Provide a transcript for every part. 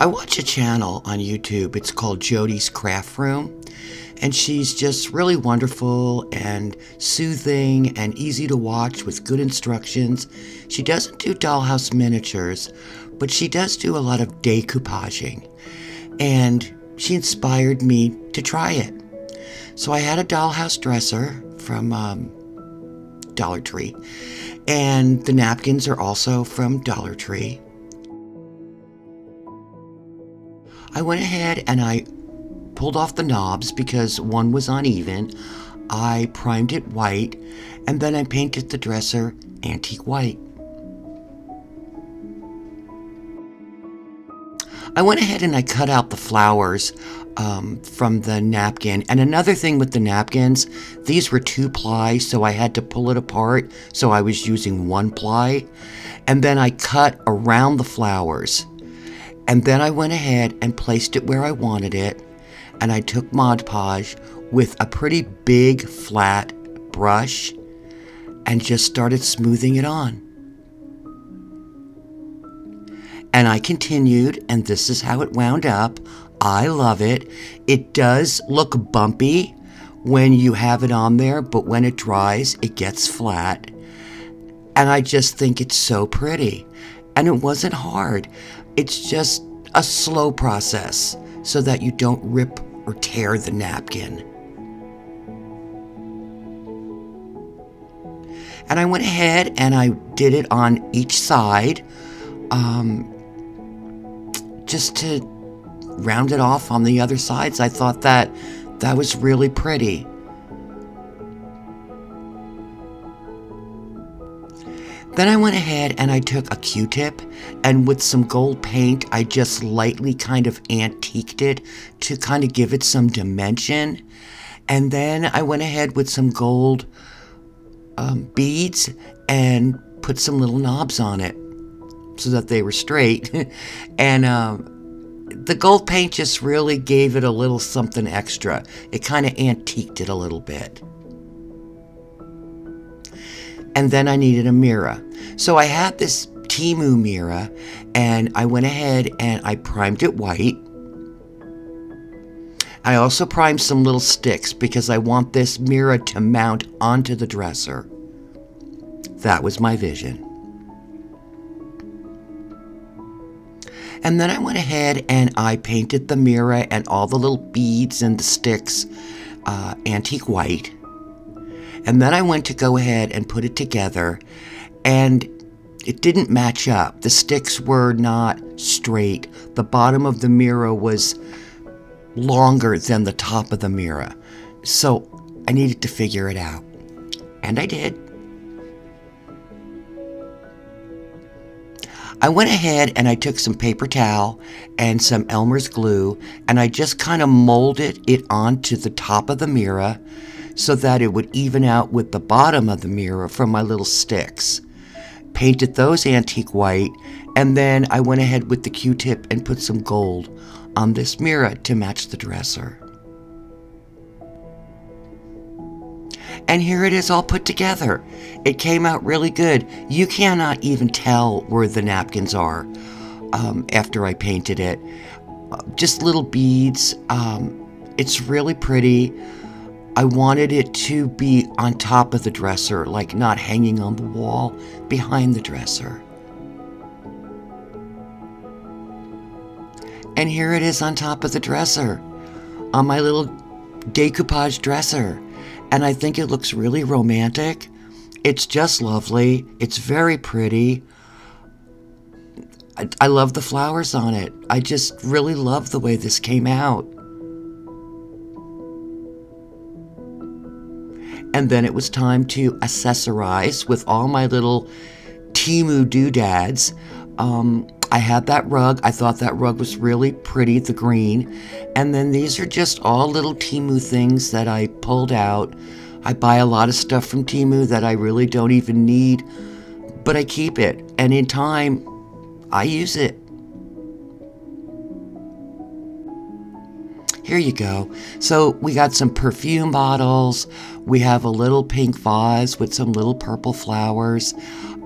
I watch a channel on YouTube. It's called Jody's Craft Room. And she's just really wonderful and soothing and easy to watch with good instructions. She doesn't do dollhouse miniatures, but she does do a lot of decoupaging. And she inspired me to try it. So I had a dollhouse dresser from Dollar Tree. And the napkins are also from Dollar Tree. I went ahead and I pulled off the knobs because one was uneven. I primed it white, and then I painted the dresser antique white. I went ahead and I cut out the flowers from the napkin. And another thing with the napkins, these were 2-ply, so I had to pull it apart, so I was using 1-ply. And then I cut around the flowers. And then I went ahead and placed it where I wanted it. And I took Mod Podge with a pretty big flat brush and just started smoothing it on. And I continued, and this is how it wound up. I love it. It does look bumpy when you have it on there, but when it dries, it gets flat. And I just think it's so pretty. And it wasn't hard. It's just a slow process so that you don't rip or tear the napkin. And I went ahead and I did it on each side, just to round it off on the other sides. I thought that was really pretty. Then I went ahead and I took a Q-tip, and with some gold paint, I just lightly kind of antiqued it to kind of give it some dimension. And then I went ahead with some gold beads and put some little knobs on it so that they were straight. And the gold paint just really gave it a little something extra. It kind of antiqued it a little bit. And then I needed a mirror. So I had this Temu mirror, and I went ahead and I primed it white. I also primed some little sticks because I want this mirror to mount onto the dresser. That was my vision. And then I went ahead and I painted the mirror and all the little beads and the sticks antique white. And then I went to go ahead and put it together, and it didn't match up. The sticks were not straight. The bottom of the mirror was longer than the top of the mirror. So I needed to figure it out. And I did. I went ahead and I took some paper towel and some Elmer's glue, and I just kind of molded it onto the top of the mirror so that it would even out with the bottom of the mirror from my little sticks. Painted those antique white, and then I went ahead with the Q-tip and put some gold on this mirror to match the dresser. And here it is all put together. It came out really good. You cannot even tell where the napkins are after I painted it. Just little beads. It's really pretty. I wanted it to be on top of the dresser, like not hanging on the wall behind the dresser. And here it is on top of the dresser, on my little decoupage dresser. And I think it looks really romantic. It's just lovely. It's very pretty. I love the flowers on it. I just really love the way this came out. And then it was time to accessorize with all my little Temu doodads. I had that rug. I thought that rug was really pretty, the green. And then these are just all little Temu things that I pulled out. I buy a lot of stuff from Temu that I really don't even need, but I keep it. And in time, I use it. Here you go. So we got some perfume bottles. We have a little pink vase with some little purple flowers,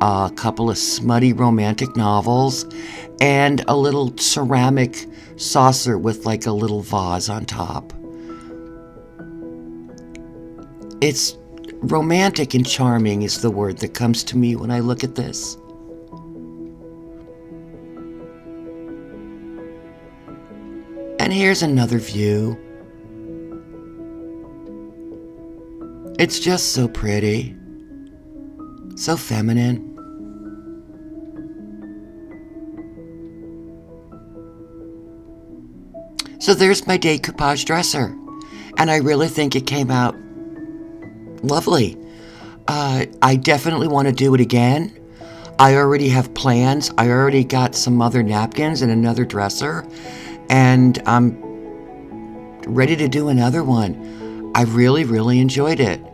a couple of smutty romantic novels, and a little ceramic saucer with like a little vase on top. It's romantic and charming is the word that comes to me when I look at this. And here's another view. It's just so pretty, so feminine. So there's my decoupage dresser, and I really think it came out lovely. I definitely want to do it again. I already have plans. I already got some other napkins and another dresser, and I'm ready to do another one. I really, really enjoyed it.